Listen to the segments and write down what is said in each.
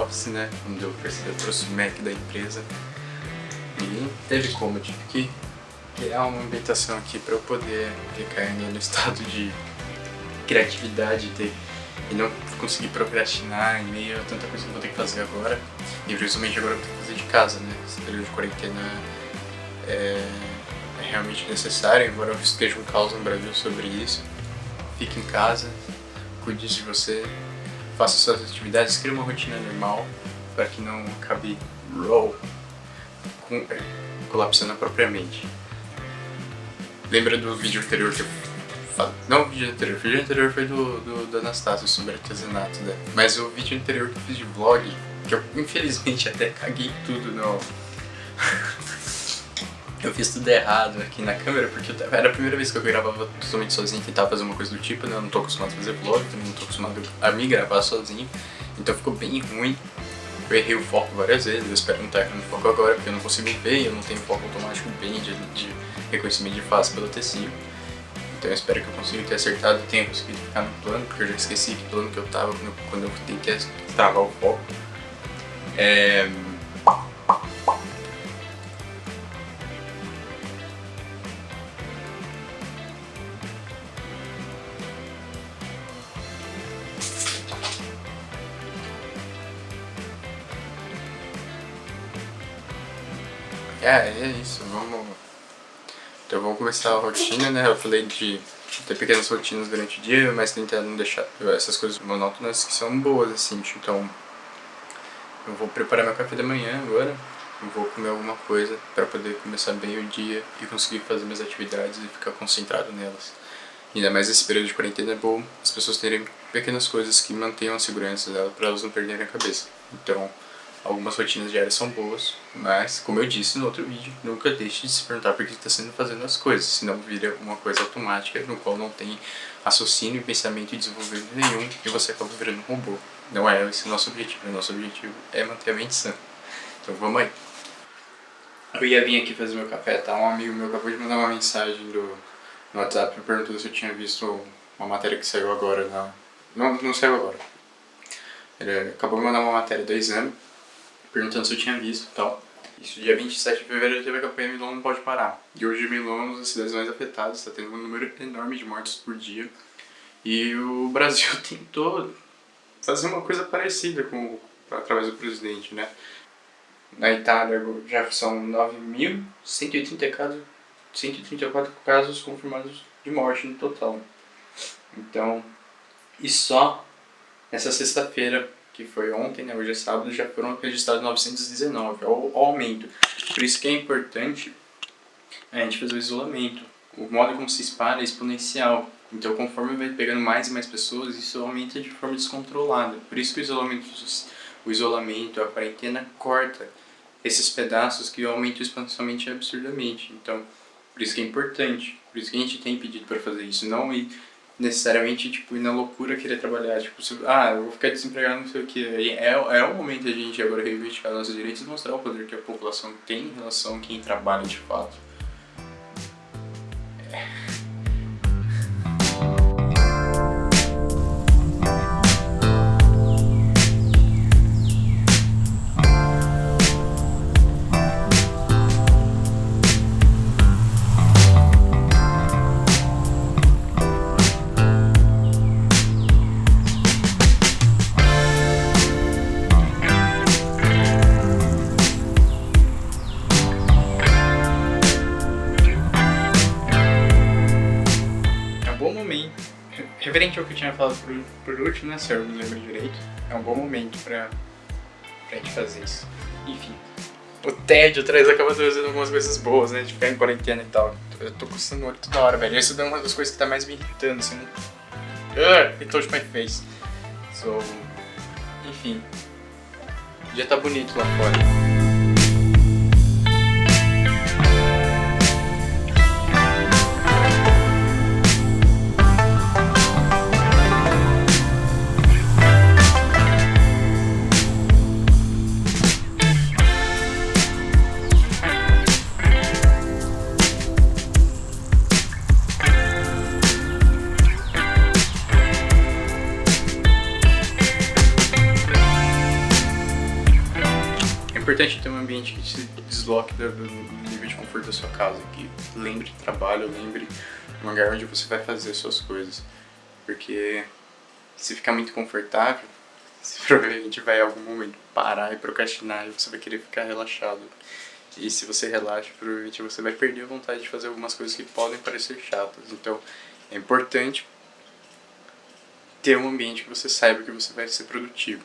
office, né? Quando eu trouxe o Mac da empresa. E não teve como, eu tive que criar uma ambientação aqui para eu poder ficar ainda no estado de criatividade e não conseguir procrastinar em meio a tanta coisa que eu vou ter que fazer agora. E principalmente agora eu vou ter que fazer de casa, né? Esse período de quarentena é realmente necessário, embora eu esteja um caos no Brasil sobre isso. Fique em casa, cuide de você, faça suas atividades, crie uma rotina normal para que não acabe colapsando propriamente. Lembra do vídeo anterior que eu falei? Não o vídeo anterior foi do Anastácio sobre artesanato, né? Mas o vídeo anterior que eu fiz de vlog, que eu infelizmente até caguei tudo no... Eu fiz tudo errado aqui na câmera, porque era a primeira vez que eu gravava totalmente sozinho, tentava fazer uma coisa do tipo, né? Eu não tô acostumado a fazer vlog, também não tô acostumado a me gravar sozinho, então ficou bem ruim. Eu errei o foco várias vezes, eu espero não estar errando o foco agora, porque eu não consigo ver, eu não tenho foco automático bem de reconhecimento de face pelo tecido. Então eu espero que eu consiga ter acertado e tenha conseguido ficar no plano, porque eu já esqueci que plano que eu tava quando eu tentei travar o foco. É isso, Então vamos começar a rotina, né? Eu falei de ter pequenas rotinas durante o dia, mas tentar não deixar essas coisas monótonas que são boas, assim. Então eu vou preparar meu café da manhã agora, eu vou comer alguma coisa para poder começar bem o dia e conseguir fazer minhas atividades e ficar concentrado nelas. Ainda mais nesse período de quarentena é bom as pessoas terem pequenas coisas que mantenham a segurança dela para elas não perderem a cabeça. Então algumas rotinas diárias são boas, mas, como eu disse no outro vídeo, nunca deixe de se perguntar por que está fazendo as coisas, senão vira uma coisa automática, no qual não tem raciocínio, pensamento e desenvolvimento nenhum, e você acaba virando um robô. Não é esse o nosso objetivo. O nosso objetivo é manter a mente sã. Então vamos aí. Eu ia vir aqui fazer meu café, tá? Um amigo meu acabou de mandar uma mensagem no WhatsApp me perguntando se eu tinha visto uma matéria que saiu agora. Não saiu agora. Ele acabou de mandar uma matéria do exame, perguntando se eu tinha visto e tal. Isso, dia 27 de fevereiro teve a campanha Milão Não Pode Parar. E hoje Milão é uma das cidades mais afetadas, está tendo um número enorme de mortes por dia. E o Brasil tentou fazer uma coisa parecida através do presidente, né? Na Itália já são 9.134 casos confirmados de morte no total. Então, e só nessa sexta-feira, que foi ontem, né, hoje é sábado, já foram registrados 919, o aumento. Por isso que é importante a gente fazer o isolamento. O modo como se espalha é exponencial. Então, conforme vai pegando mais e mais pessoas, isso aumenta de forma descontrolada. Por isso que o isolamento, a quarentena corta esses pedaços que aumentam exponencialmente e absurdamente. Então, por isso que é importante. Por isso que a gente tem pedido para fazer isso. Não ir necessariamente ir na loucura querer trabalhar. Eu vou ficar desempregado, não sei o que. É o momento de a gente agora reivindicar nossos direitos e mostrar o poder que a população tem em relação a quem trabalha de fato. Referente ao que eu tinha falado por último, né, se eu me lembro direito, é um bom momento pra gente fazer isso. Enfim, o tédio acaba trazendo algumas coisas boas, né, de ficar em quarentena e tal. Eu tô coçando o olho toda hora, velho. Isso é uma das coisas que tá mais me irritando, assim. It touched my face. Enfim, o dia tá bonito lá fora. importante ter um ambiente que se desloque do nível de conforto da sua casa, que lembre de trabalho, lembre um lugar onde você vai fazer suas coisas. Porque se ficar muito confortável, você provavelmente vai em algum momento parar e procrastinar e você vai querer ficar relaxado. E se você relaxa, provavelmente você vai perder a vontade de fazer algumas coisas que podem parecer chatas. Então é importante ter um ambiente que você saiba que você vai ser produtivo.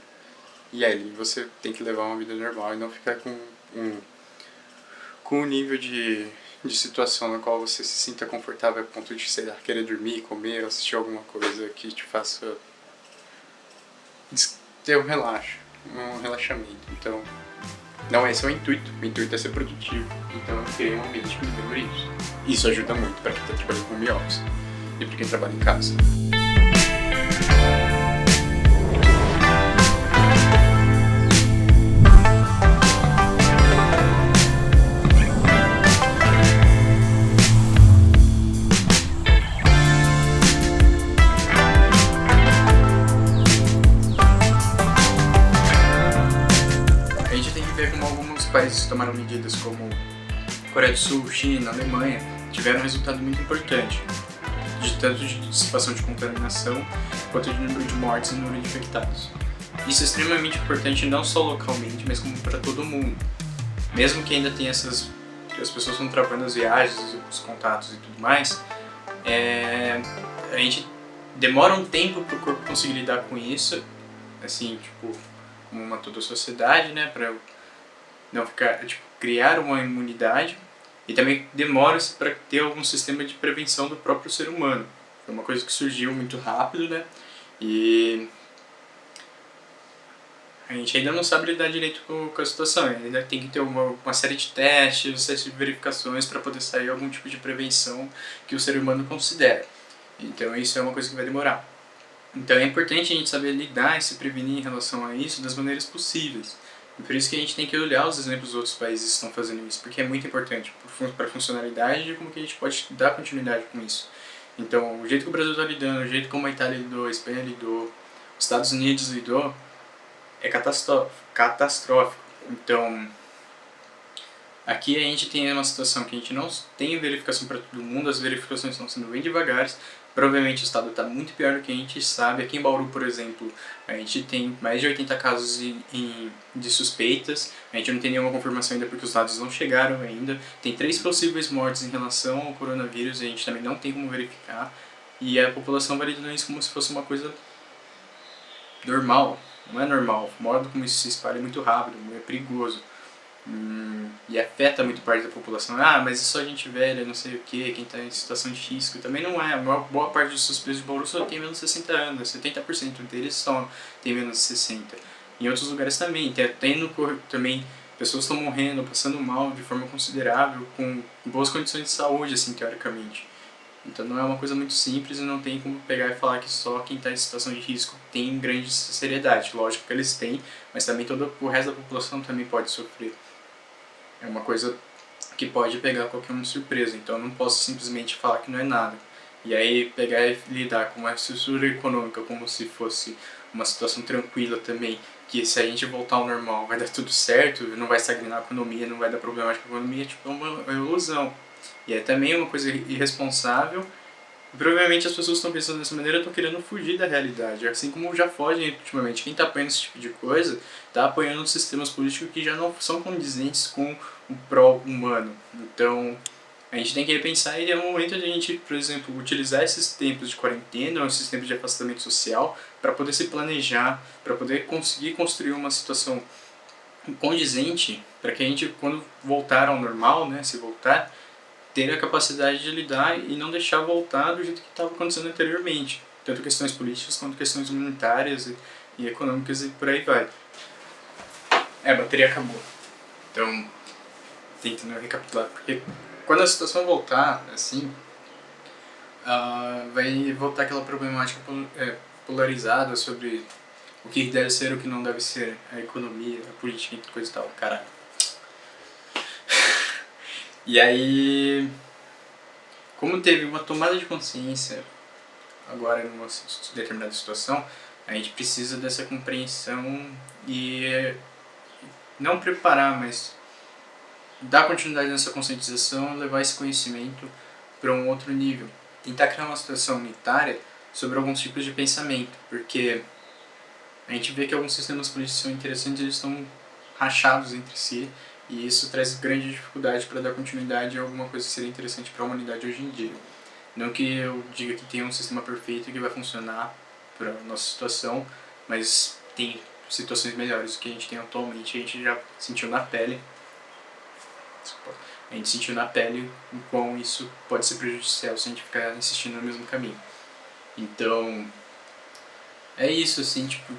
E aí você tem que levar uma vida normal e não ficar com um nível de situação na qual você se sinta confortável a ponto de, sei lá, querer dormir, comer, assistir alguma coisa que te faça ter um relaxamento. Então, não esse é o intuito. O intuito é ser produtivo. Então eu criei um ambiente que me lembre isso. Isso ajuda muito para quem está trabalhando com home office e para quem trabalha em casa. A gente tem que ver como alguns países tomaram medidas como Coreia do Sul, China, Alemanha, tiveram um resultado muito importante, tanto de dissipação de contaminação quanto de número de mortes e número de infectados. Isso é extremamente importante não só localmente, mas como para todo mundo. Mesmo que ainda tenha as pessoas estão travando as viagens, os contatos e tudo mais, a gente demora um tempo para o corpo conseguir lidar com isso, assim, tipo, como uma toda a sociedade, né, para não ficar, tipo, criar uma imunidade, e também demora-se para ter algum sistema de prevenção do próprio ser humano. Foi uma coisa que surgiu muito rápido, né, e a gente ainda não sabe lidar direito com a situação, ainda tem que ter uma série de testes, uma série de verificações para poder sair algum tipo de prevenção que o ser humano considera. Então isso é uma coisa que vai demorar. Então é importante a gente saber lidar e se prevenir em relação a isso das maneiras possíveis. E por isso que a gente tem que olhar os exemplos dos outros países que estão fazendo isso, porque é muito importante para a funcionalidade e como que a gente pode dar continuidade com isso. Então, o jeito que o Brasil está lidando, o jeito como a Itália lidou, a Espanha lidou, os Estados Unidos lidou, é catastrófico. Então, aqui a gente tem uma situação que a gente não tem verificação para todo mundo, as verificações estão sendo bem devagares. Provavelmente o estado está muito pior do que a gente sabe. Aqui em Bauru, por exemplo, a gente tem mais de 80 casos de suspeitas. A gente não tem nenhuma confirmação ainda porque os dados não chegaram ainda. Tem 3 possíveis mortes em relação ao coronavírus e a gente também não tem como verificar. E a população vai lidando isso como se fosse uma coisa normal. Não é normal. O modo como isso se espalha é muito rápido, é perigoso. E afeta muito parte da população. Ah, mas é só gente velha, não sei o que, quem está em situação de risco. Também não é. A maior, boa parte dos suspeitos de Bauru só tem menos de 60 anos. 70% deles só tem menos de 60. Em outros lugares também. Também pessoas estão morrendo, passando mal de forma considerável, com boas condições de saúde, assim, teoricamente. Então não é uma coisa muito simples e não tem como pegar e falar que só quem está em situação de risco tem grande seriedade. Lógico que eles têm, mas também todo o resto da população também pode sofrer. É uma coisa que pode pegar qualquer um de surpresa, então eu não posso simplesmente falar que não é nada. E aí pegar e lidar com uma estrutura econômica como se fosse uma situação tranquila também, que se a gente voltar ao normal vai dar tudo certo, não vai estagnar a economia, não vai dar problemática com a economia, tipo, é uma ilusão. E é também uma coisa irresponsável. Provavelmente as pessoas estão pensando dessa maneira, estão querendo fugir da realidade, assim como já fogem ultimamente. Quem está apoiando esse tipo de coisa está apoiando sistemas políticos que já não são condizentes com o pró-humano. Então a gente tem que repensar e é o momento de a gente, por exemplo, utilizar esses tempos de quarentena, esses tempos de afastamento social, para poder se planejar, para poder conseguir construir uma situação condizente, para que a gente, quando voltar ao normal, né, se voltar, ter a capacidade de lidar e não deixar voltar do jeito que estava acontecendo anteriormente. Tanto questões políticas quanto questões humanitárias e econômicas e por aí vai. A bateria acabou. Então, tentando recapitular, porque quando a situação voltar, assim, vai voltar aquela problemática polarizada sobre o que deve ser e o que não deve ser, a economia, a política e coisa e tal, caralho. E aí, como teve uma tomada de consciência agora em uma determinada situação, a gente precisa dessa compreensão e não preparar, mas dar continuidade nessa conscientização e levar esse conhecimento para um outro nível. Tentar criar uma situação unitária sobre alguns tipos de pensamento, porque a gente vê que alguns sistemas políticos são interessantes, eles estão rachados entre si, e isso traz grande dificuldade para dar continuidade a alguma coisa que seria interessante para a humanidade hoje em dia. Não que eu diga que tem um sistema perfeito que vai funcionar para a nossa situação, mas tem situações melhores do que a gente tem atualmente. A gente já sentiu na pele, o quão isso pode ser prejudicial se a gente ficar insistindo no mesmo caminho. Então, é isso, assim, tipo,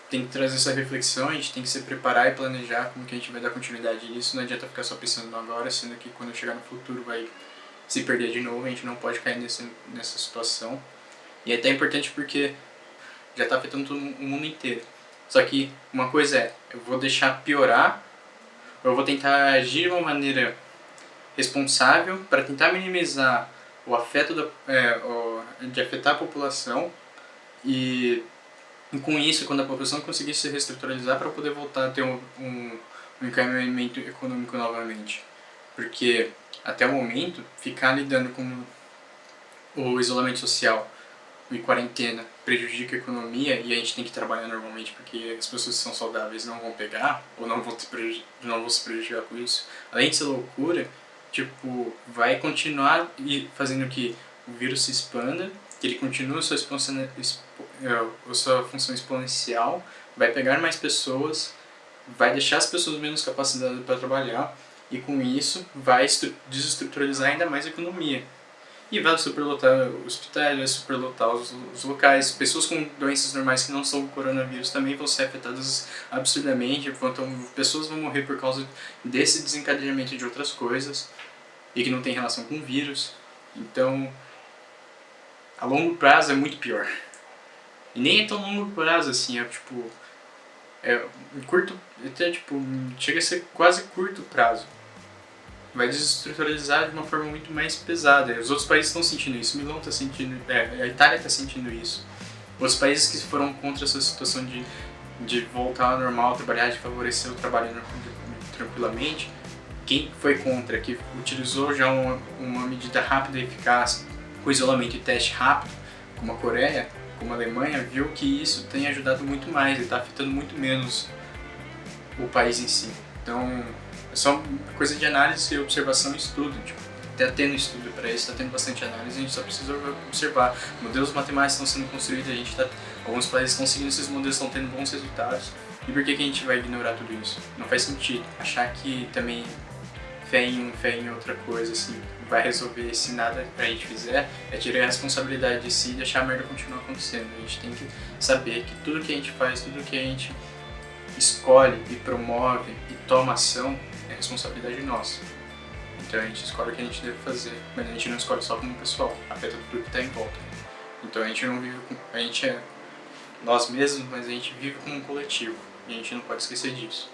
tem que trazer essa reflexão, a gente tem que se preparar e planejar como que a gente vai dar continuidade nisso. Não adianta ficar só pensando no agora, sendo que quando chegar no futuro vai se perder de novo, a gente não pode cair nessa situação. E é até importante porque já está afetando o mundo inteiro. Só que uma coisa é, eu vou deixar piorar, ou eu vou tentar agir de uma maneira responsável para tentar minimizar o afeto de afetar a população e com isso, quando a população conseguir se reestruturalizar para poder voltar a ter um encaminhamento econômico novamente. Porque até o momento, ficar lidando com o isolamento social e quarentena prejudica a economia e a gente tem que trabalhar normalmente porque as pessoas que são saudáveis não vão pegar ou não vão se prejudicar com isso. Além de ser loucura, tipo, vai continuar fazendo que o vírus se expanda, que ele continue sua função exponencial, vai pegar mais pessoas, vai deixar as pessoas menos capacitadas para trabalhar e com isso vai desestruturalizar ainda mais a economia. E vai superlotar hospitais, vai superlotar os locais. Pessoas com doenças normais que não são o coronavírus também vão ser afetadas absurdamente, enquanto pessoas vão morrer por causa desse desencadeamento de outras coisas e que não tem relação com o vírus. Então, a longo prazo é muito pior. E nem é tão longo prazo assim, curto, até chega a ser quase curto prazo. Vai desestruturalizar de uma forma muito mais pesada. Os outros países estão sentindo isso, Milão está sentindo, a Itália está sentindo isso. Os países que foram contra essa situação de voltar ao normal, trabalhar, de favorecer o trabalho tranquilamente, quem foi contra, que utilizou já uma medida rápida e eficaz, com isolamento e teste rápido, como a Coreia, como a Alemanha, viu que isso tem ajudado muito mais e está afetando muito menos o país em si. Então, é só coisa de análise, observação e estudo. Está tendo estudo para isso, está tendo bastante análise, a gente só precisa observar. Modelos matemáticos estão sendo construídos, alguns países estão seguindo esses modelos, estão tendo bons resultados. E por que a gente vai ignorar tudo isso? Não faz sentido. Achar que também fé em outra coisa, assim, vai resolver se nada a gente fizer, é tirar a responsabilidade de si e deixar a merda continuar acontecendo. A gente tem que saber que tudo que a gente faz, tudo que a gente escolhe e promove e toma ação é responsabilidade nossa. Então a gente escolhe o que a gente deve fazer, mas a gente não escolhe só como pessoal, afeta tudo que está em volta. Então a gente não vive a gente é nós mesmos, mas a gente vive como um coletivo e a gente não pode esquecer disso.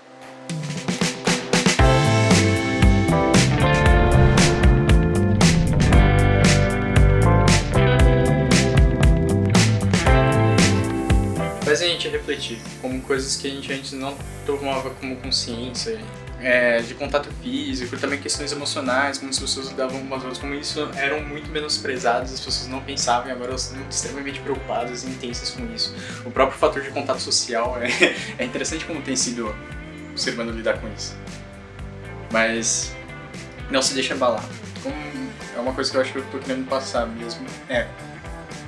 Faz a gente refletir como coisas que a gente antes não tomava como consciência, de contato físico, também questões emocionais, como as pessoas lidavam umas outras, como isso eram muito menosprezados, as pessoas não pensavam e agora elas estão extremamente preocupadas e intensas com isso. O próprio fator de contato social é interessante como tem sido o ser humano lidar com isso. Mas não se deixa abalar. Como é uma coisa que eu acho que eu tô querendo passar mesmo.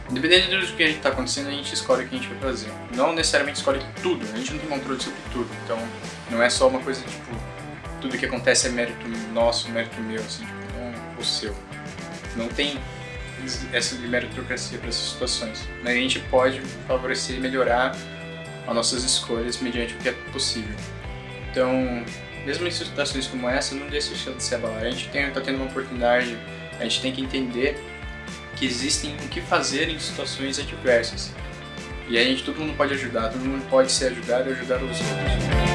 Independente do que a gente tá acontecendo, a gente escolhe o que a gente vai fazer. Não necessariamente escolhe tudo, a gente não tem controle sobre tudo. Então não é só uma coisa tudo que acontece é mérito nosso, mérito meu, assim, não o seu. Não tem essa de meritocracia para essas situações. Mas a gente pode favorecer e melhorar as nossas escolhas mediante o que é possível. Então, mesmo em situações como essa, não deixe de se abalar. A gente tá tendo uma oportunidade, a gente tem que entender que existem o que fazer em situações adversas. E aí todo mundo pode ajudar, todo mundo pode se ajudar e ajudar os outros.